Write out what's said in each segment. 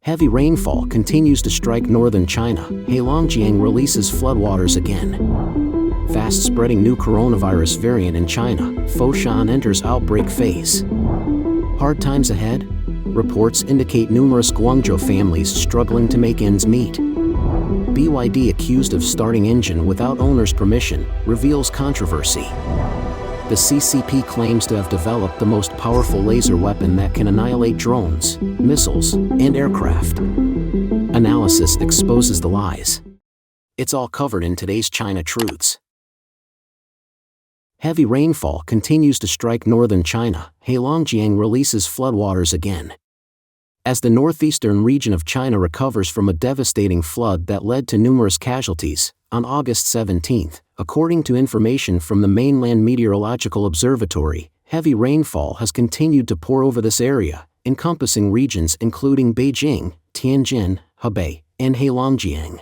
Heavy rainfall continues to strike northern China. Heilongjiang releases floodwaters again. Fast-spreading new coronavirus variant in China. Foshan enters outbreak phase. Hard times ahead? Reports indicate numerous Guangzhou families struggling to make ends meet. BYD accused of starting engine without owner's permission, reveals controversy. The CCP claims to have developed the most powerful laser weapon that can annihilate drones, missiles, and aircraft. Analysis exposes the lies. It's all covered in today's China Truths. Heavy rainfall continues to strike northern China. Heilongjiang releases floodwaters again. As the northeastern region of China recovers from a devastating flood that led to numerous casualties, on August 17, according to information from the Mainland Meteorological Observatory, heavy rainfall has continued to pour over this area, encompassing regions including Beijing, Tianjin, Hebei, and Heilongjiang.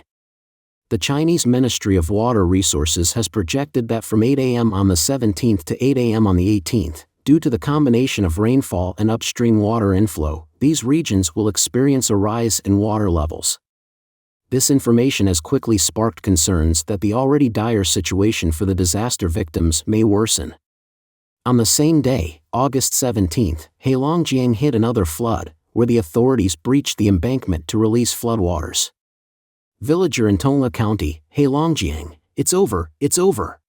The Chinese Ministry of Water Resources has projected that from 8 a.m. on the 17th to 8 a.m. on the 18th, due to the combination of rainfall and upstream water inflow, these regions will experience a rise in water levels. This information has quickly sparked concerns that the already dire situation for the disaster victims may worsen. On the same day, August 17, Heilongjiang hit another flood, where the authorities breached the embankment to release floodwaters. Villager in Tongla County, Heilongjiang, it's over, it's over.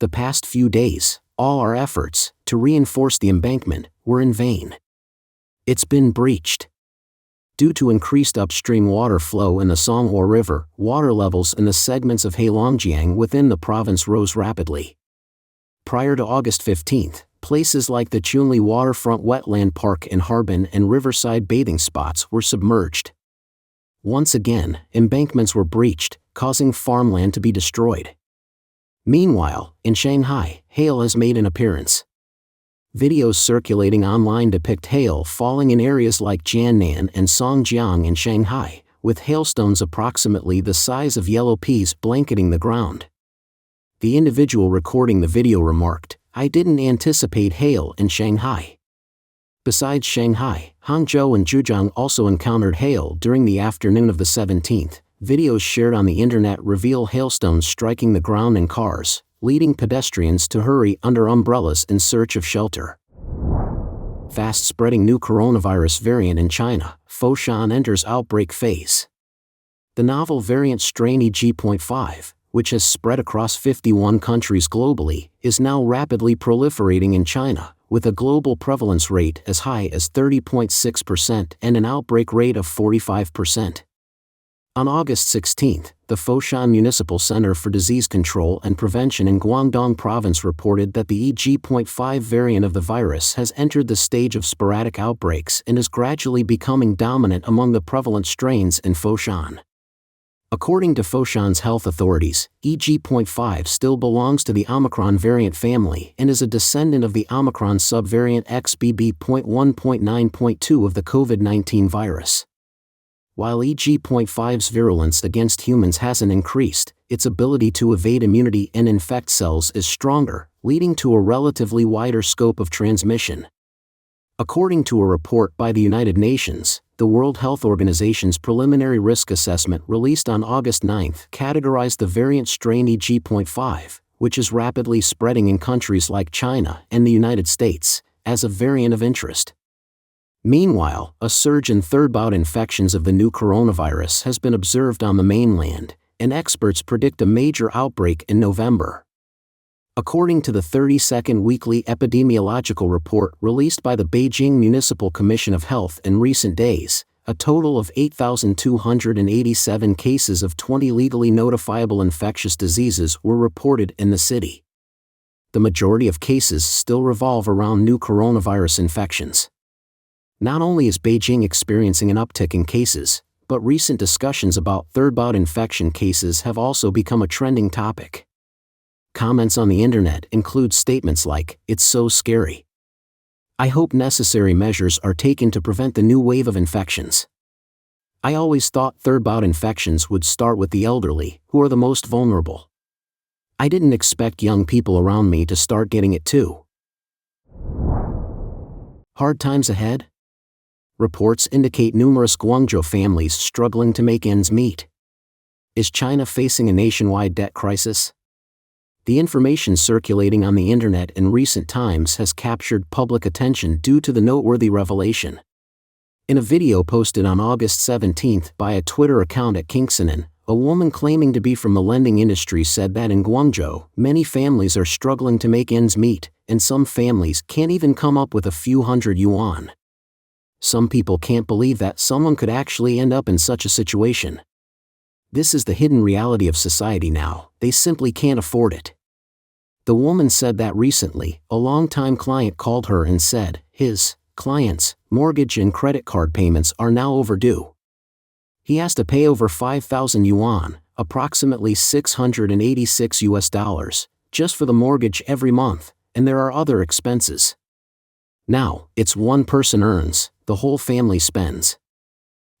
The past few days, all our efforts to reinforce the embankment were in vain. It's been breached. Due to increased upstream water flow in the Songhua River, water levels in the segments of Heilongjiang within the province rose rapidly. Prior to August 15, places like the Chunli Waterfront Wetland Park in Harbin and riverside bathing spots were submerged. Once again, embankments were breached, causing farmland to be destroyed. Meanwhile, in Shanghai, hail has made an appearance. Videos circulating online depict hail falling in areas like Jiannan and Songjiang in Shanghai, with hailstones approximately the size of yellow peas blanketing the ground. The individual recording the video remarked, "I didn't anticipate hail in Shanghai." Besides Shanghai, Hangzhou and Zhejiang also encountered hail during the afternoon of the 17th. Videos shared on the internet reveal hailstones striking the ground and cars, leading pedestrians to hurry under umbrellas in search of shelter. Fast-spreading new coronavirus variant in China, Foshan enters outbreak phase. The novel variant strain EG.5, which has spread across 51 countries globally, is now rapidly proliferating in China, with a global prevalence rate as high as 30.6% and an outbreak rate of 45%. On August 16, the Foshan Municipal Center for Disease Control and Prevention in Guangdong Province reported that the EG.5 variant of the virus has entered the stage of sporadic outbreaks and is gradually becoming dominant among the prevalent strains in Foshan. According to Foshan's health authorities, EG.5 still belongs to the Omicron variant family and is a descendant of the Omicron subvariant XBB.1.9.2 of the COVID-19 virus. While EG.5's virulence against humans hasn't increased, its ability to evade immunity and infect cells is stronger, leading to a relatively wider scope of transmission. According to a report by the United Nations, the World Health Organization's preliminary risk assessment released on August 9 categorized the variant strain EG.5, which is rapidly spreading in countries like China and the United States, as a variant of interest. Meanwhile, a surge in third-bout infections of the new coronavirus has been observed on the mainland, and experts predict a major outbreak in November. According to the 32nd weekly epidemiological report released by the Beijing Municipal Commission of Health in recent days, a total of 8,287 cases of 20 legally notifiable infectious diseases were reported in the city. The majority of cases still revolve around new coronavirus infections. Not only is Beijing experiencing an uptick in cases, but recent discussions about third-bout infection cases have also become a trending topic. Comments on the internet include statements like, "It's so scary. I hope necessary measures are taken to prevent the new wave of infections. I always thought third-bout infections would start with the elderly, who are the most vulnerable. I didn't expect young people around me to start getting it too." Hard times ahead? Reports indicate numerous Guangzhou families struggling to make ends meet. Is China facing a nationwide debt crisis? The information circulating on the internet in recent times has captured public attention due to the noteworthy revelation. In a video posted on August 17 by a Twitter account at Kingsinen, a woman claiming to be from the lending industry said that in Guangzhou, many families are struggling to make ends meet, and some families can't even come up with a few hundred yuan. Some people can't believe that someone could actually end up in such a situation. This is the hidden reality of society now, they simply can't afford it. The woman said that recently, a longtime client called her and said, his client's mortgage and credit card payments are now overdue. He has to pay over 5,000 yuan, approximately $686, just for the mortgage every month, and there are other expenses. Now, it's one person earns, the whole family spends.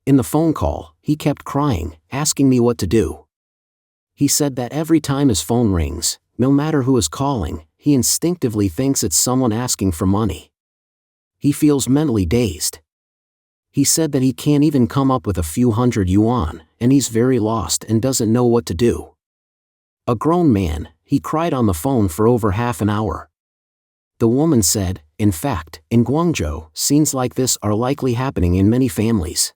In the phone call, he kept crying, asking me what to do. He said that every time his phone rings, no matter who is calling, he instinctively thinks it's someone asking for money. He feels mentally dazed. He said that he can't even come up with a few hundred yuan, and he's very lost and doesn't know what to do. A grown man, he cried on the phone for over half an hour. The woman said, in fact, in Guangzhou, scenes like this are likely happening in many families.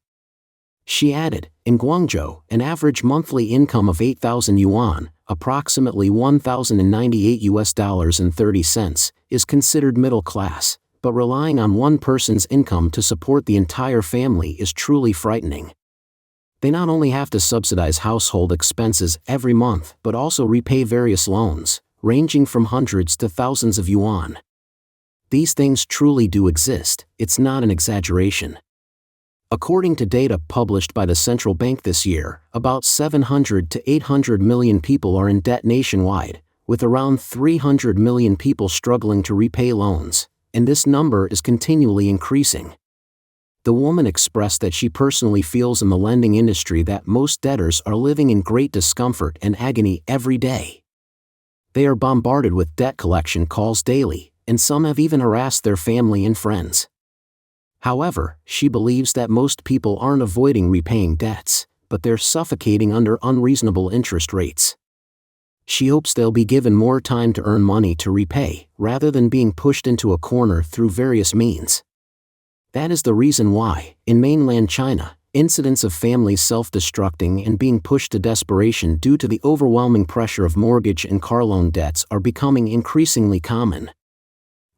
She added, in Guangzhou, an average monthly income of 8,000 yuan, approximately $1,098.30, is considered middle class, but relying on one person's income to support the entire family is truly frightening. They not only have to subsidize household expenses every month but also repay various loans, ranging from hundreds to thousands of yuan. These things truly do exist, it's not an exaggeration. According to data published by the central bank this year, about 700 to 800 million people are in debt nationwide, with around 300 million people struggling to repay loans, and this number is continually increasing. The woman expressed that she personally feels in the lending industry that most debtors are living in great discomfort and agony every day. They are bombarded with debt collection calls daily, and some have even harassed their family and friends. However, she believes that most people aren't avoiding repaying debts, but they're suffocating under unreasonable interest rates. She hopes they'll be given more time to earn money to repay, rather than being pushed into a corner through various means. That is the reason why, in mainland China, incidents of families self-destructing and being pushed to desperation due to the overwhelming pressure of mortgage and car loan debts are becoming increasingly common.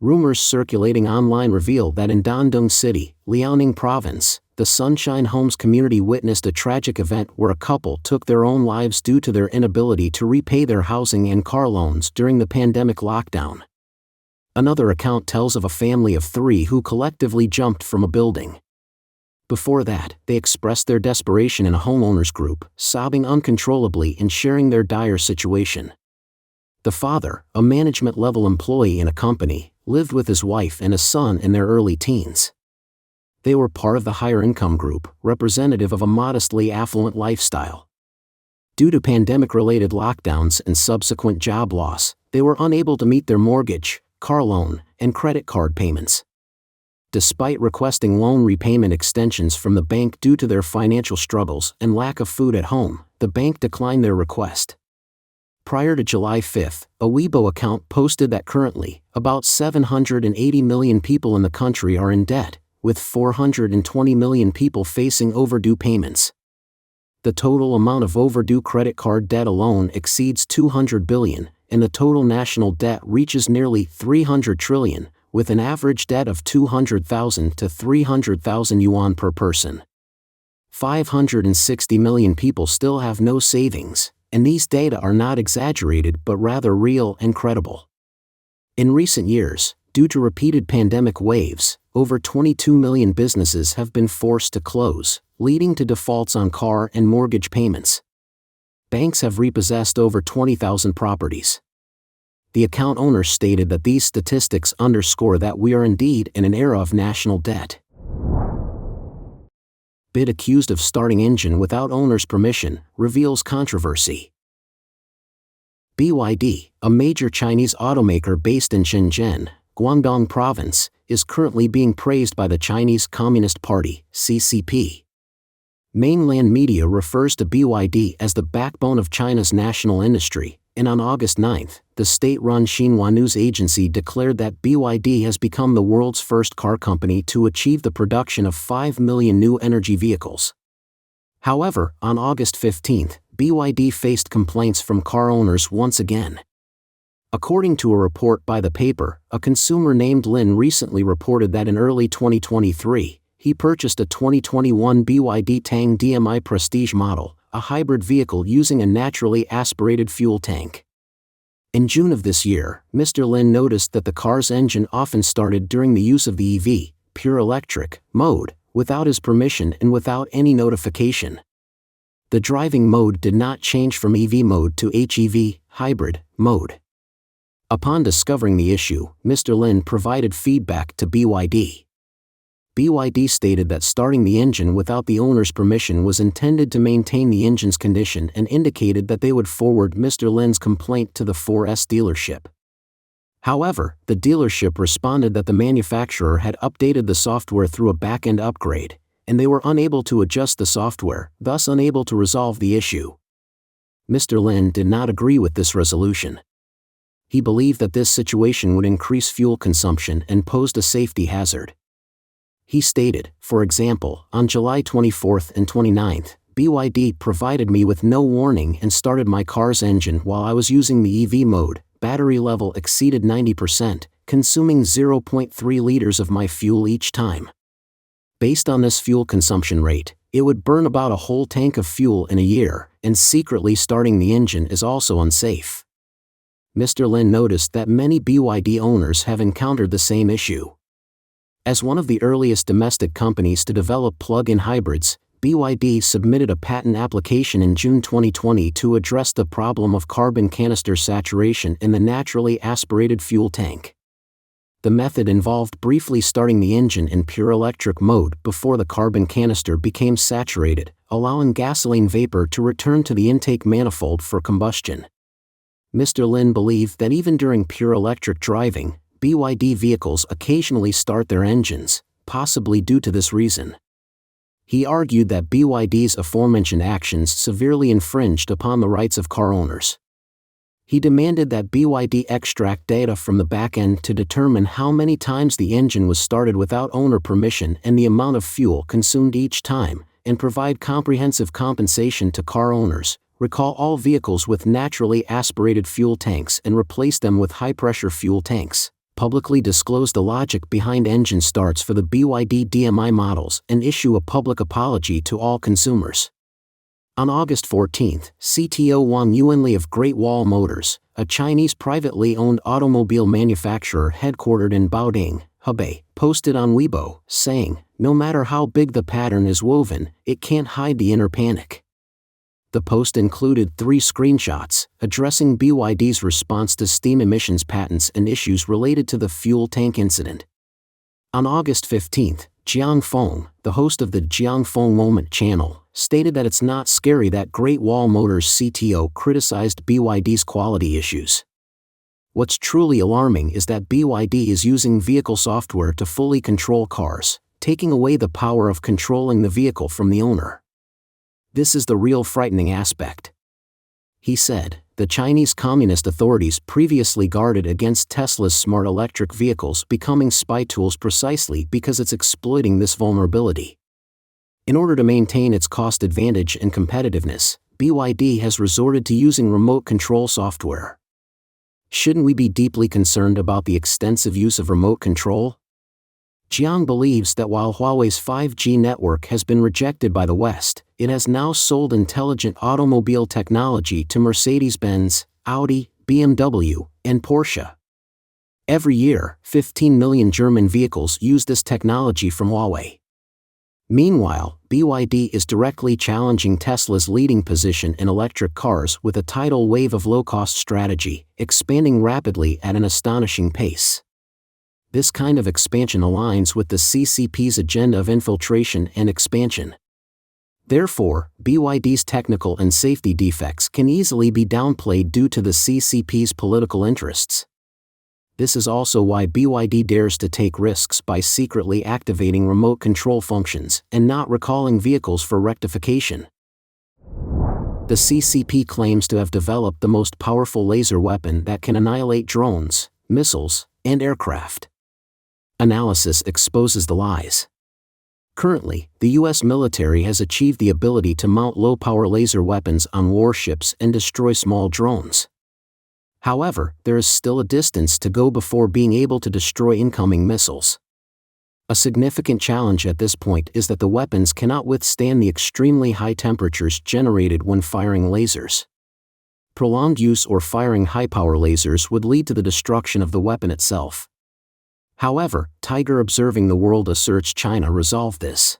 Rumors circulating online reveal that in Dandong City, Liaoning Province, the Sunshine Homes community witnessed a tragic event where a couple took their own lives due to their inability to repay their housing and car loans during the pandemic lockdown. Another account tells of a family of 3 who collectively jumped from a building. Before that, they expressed their desperation in a homeowners group, sobbing uncontrollably and sharing their dire situation. The father, a management-level employee in a company, lived with his wife and a son in their early teens. They were part of the higher income group, representative of a modestly affluent lifestyle. Due to pandemic-related lockdowns and subsequent job loss, they were unable to meet their mortgage, car loan, and credit card payments. Despite requesting loan repayment extensions from the bank due to their financial struggles and lack of food at home, the bank declined their request. Prior to July 5, a Weibo account posted that currently, about 780 million people in the country are in debt, with 420 million people facing overdue payments. The total amount of overdue credit card debt alone exceeds 200 billion, and the total national debt reaches nearly 300 trillion, with an average debt of 200,000 to 300,000 yuan per person. 560 million people still have no savings, and these data are not exaggerated but rather real and credible. In recent years, due to repeated pandemic waves, over 22 million businesses have been forced to close, leading to defaults on car and mortgage payments. Banks have repossessed over 20,000 properties. The account owner stated that these statistics underscore that we are indeed in an era of national debt. Bid accused of starting engine without owner's permission, reveals controversy. BYD, a major Chinese automaker based in Shenzhen, Guangdong Province, is currently being praised by the Chinese Communist Party, CCP. Mainland media refers to BYD as the backbone of China's national industry, and on August 9, the state-run Xinhua news agency declared that BYD has become the world's first car company to achieve the production of 5 million new energy vehicles. However, on August 15, BYD faced complaints from car owners once again. According to a report by the paper, a consumer named Lin recently reported that in early 2023, he purchased a 2021 BYD Tang DMI Prestige model, a hybrid vehicle using a naturally aspirated fuel tank. In June of this year, Mr. Lin noticed that the car's engine often started during the use of the EV, pure electric, mode, without his permission and without any notification. The driving mode did not change from EV mode to HEV, hybrid, mode. Upon discovering the issue, Mr. Lin provided feedback to BYD. BYD stated that starting the engine without the owner's permission was intended to maintain the engine's condition and indicated that they would forward Mr. Lin's complaint to the 4S dealership. However, the dealership responded that the manufacturer had updated the software through a back-end upgrade, and they were unable to adjust the software, thus unable to resolve the issue. Mr. Lin did not agree with this resolution. He believed that this situation would increase fuel consumption and posed a safety hazard. He stated, for example, on July 24 and 29, BYD provided me with no warning and started my car's engine while I was using the EV mode. Battery level exceeded 90%, consuming 0.3 liters of my fuel each time. Based on this fuel consumption rate, it would burn about a whole tank of fuel in a year, and secretly starting the engine is also unsafe. Mr. Lin noticed that many BYD owners have encountered the same issue. As one of the earliest domestic companies to develop plug-in hybrids, BYD submitted a patent application in June 2020 to address the problem of carbon canister saturation in the naturally aspirated fuel tank. The method involved briefly starting the engine in pure electric mode before the carbon canister became saturated, allowing gasoline vapor to return to the intake manifold for combustion. Mr. Lin believed that even during pure electric driving, BYD vehicles occasionally start their engines, possibly due to this reason. He argued that BYD's aforementioned actions severely infringed upon the rights of car owners. He demanded that BYD extract data from the back end to determine how many times the engine was started without owner permission and the amount of fuel consumed each time, and provide comprehensive compensation to car owners. Recall all vehicles with naturally aspirated fuel tanks and replace them with high-pressure fuel tanks. Publicly disclose the logic behind engine starts for the BYD DMI models and issue a public apology to all consumers. On August 14, CTO Wang Yuanli of Great Wall Motors, a Chinese privately owned automobile manufacturer headquartered in Baoding, Hebei, posted on Weibo, saying, "No matter how big the pattern is woven, it can't hide the inner panic." The post included 3 screenshots, addressing BYD's response to steam emissions patents and issues related to the fuel tank incident. On August 15, Jiang Feng, the host of the Jiang Feng Moment channel, stated that it's not scary that Great Wall Motors CTO criticized BYD's quality issues. What's truly alarming is that BYD is using vehicle software to fully control cars, taking away the power of controlling the vehicle from the owner. This is the real frightening aspect. He said, the Chinese Communist authorities previously guarded against Tesla's smart electric vehicles becoming spy tools precisely because it's exploiting this vulnerability. In order to maintain its cost advantage and competitiveness, BYD has resorted to using remote control software. Shouldn't we be deeply concerned about the extensive use of remote control? Jiang believes that while Huawei's 5G network has been rejected by the West, it has now sold intelligent automobile technology to Mercedes-Benz, Audi, BMW, and Porsche. Every year, 15 million German vehicles use this technology from Huawei. Meanwhile, BYD is directly challenging Tesla's leading position in electric cars with a tidal wave of low-cost strategy, expanding rapidly at an astonishing pace. This kind of expansion aligns with the CCP's agenda of infiltration and expansion. Therefore, BYD's technical and safety defects can easily be downplayed due to the CCP's political interests. This is also why BYD dares to take risks by secretly activating remote control functions and not recalling vehicles for rectification. The CCP claims to have developed the most powerful laser weapon that can annihilate drones, missiles, and aircraft. Analysis exposes the lies. Currently, the U.S. military has achieved the ability to mount low-power laser weapons on warships and destroy small drones. However, there is still a distance to go before being able to destroy incoming missiles. A significant challenge at this point is that the weapons cannot withstand the extremely high temperatures generated when firing lasers. Prolonged use or firing high-power lasers would lead to the destruction of the weapon itself. However, Tiger Observing the World asserts China resolved this.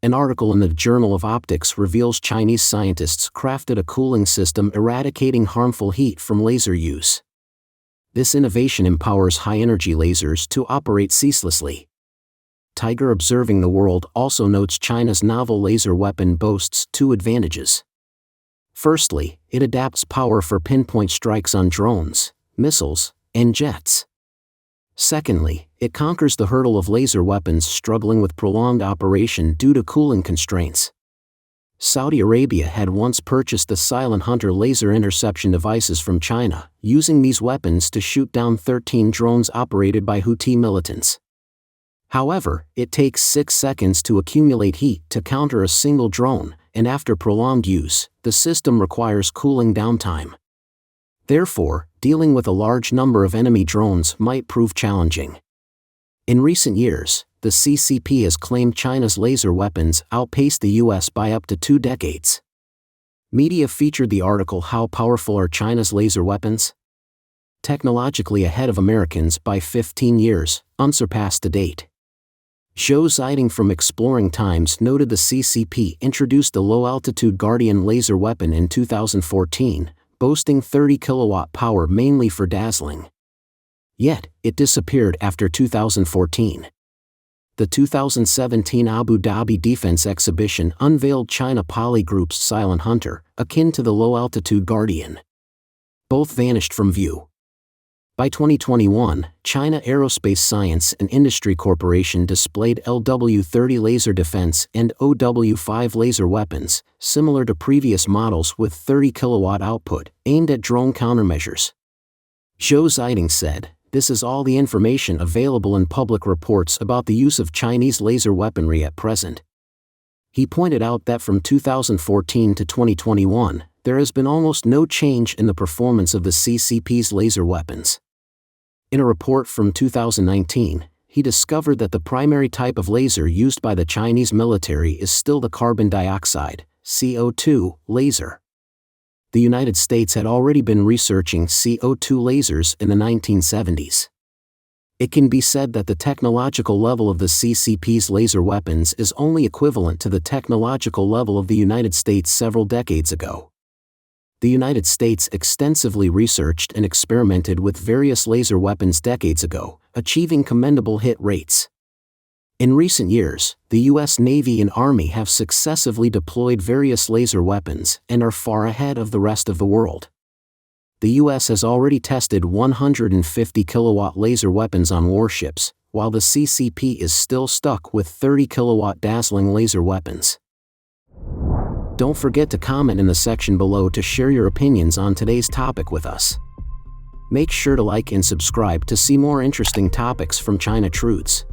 An article in the Journal of Optics reveals Chinese scientists crafted a cooling system eradicating harmful heat from laser use. This innovation empowers high-energy lasers to operate ceaselessly. Tiger Observing the World also notes China's novel laser weapon boasts two advantages. Firstly, it adapts power for pinpoint strikes on drones, missiles, and jets. Secondly, it conquers the hurdle of laser weapons struggling with prolonged operation due to cooling constraints. Saudi Arabia had once purchased the Silent Hunter laser interception devices from China, using these weapons to shoot down 13 drones operated by Houthi militants. However, it takes 6 seconds to accumulate heat to counter a single drone, and after prolonged use, the system requires cooling downtime. Therefore, dealing with a large number of enemy drones might prove challenging. In recent years, the CCP has claimed China's laser weapons outpaced the US by up to 2 decades. Media featured the article How Powerful Are China's Laser Weapons? Technologically ahead of Americans by 15 years, unsurpassed to date. Zhou Ziding from Exploring Times noted the CCP introduced the low-altitude Guardian laser weapon in 2014, boasting 30 kilowatt power mainly for dazzling. Yet, it disappeared after 2014. The 2017 Abu Dhabi Defense Exhibition unveiled China Poly Group's Silent Hunter, akin to the low-altitude Guardian. Both vanished from view. By 2021, China Aerospace Science and Industry Corporation displayed LW-30 laser defense and OW-5 laser weapons, similar to previous models with 30 kilowatt output, aimed at drone countermeasures. Zhou Ziding said, "This is all the information available in public reports about the use of Chinese laser weaponry at present." He pointed out that from 2014 to 2021, there has been almost no change in the performance of the CCP's laser weapons. In a report from 2019, he discovered that the primary type of laser used by the Chinese military is still the carbon dioxide, CO2, laser. The United States had already been researching CO2 lasers in the 1970s. It can be said that the technological level of the CCP's laser weapons is only equivalent to the technological level of the United States several decades ago. The United States extensively researched and experimented with various laser weapons decades ago, achieving commendable hit rates. In recent years, the U.S. Navy and Army have successively deployed various laser weapons and are far ahead of the rest of the world. The U.S. has already tested 150 kilowatt laser weapons on warships, while the CCP is still stuck with 30 kilowatt dazzling laser weapons. Don't forget to comment in the section below to share your opinions on today's topic with us. Make sure to like and subscribe to see more interesting topics from China Truths.